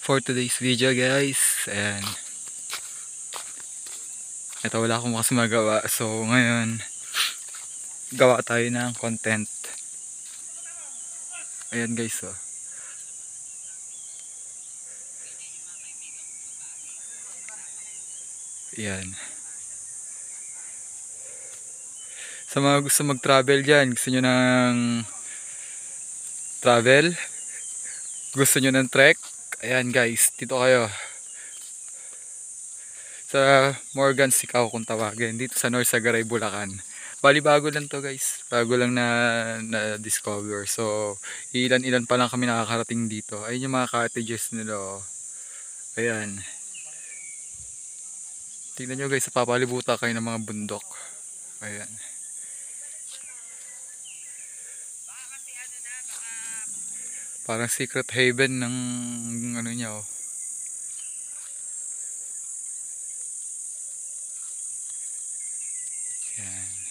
for today's video guys. And ito, wala akong kasi magawa. So ngayon, gawa tayo ng content. Ayan guys, oh. Ayan. Sa mga gusto mag-travel dyan, gusto nyo ng travel, gusto nyo ng trek, ayan guys, dito kayo. Sa Morgan Sicaw kung tawagin, dito sa North Sagaray, Bulacan. Bali bago lang to guys, bago lang na discover. So ilan pa lang kami nakakarating dito. Ayun yung mga cottages nila, oh. Ayan, tingnan nyo guys, papalibutan kayo ng mga bundok. Ayan, parang secret haven ng ano niya, oh. Ayan.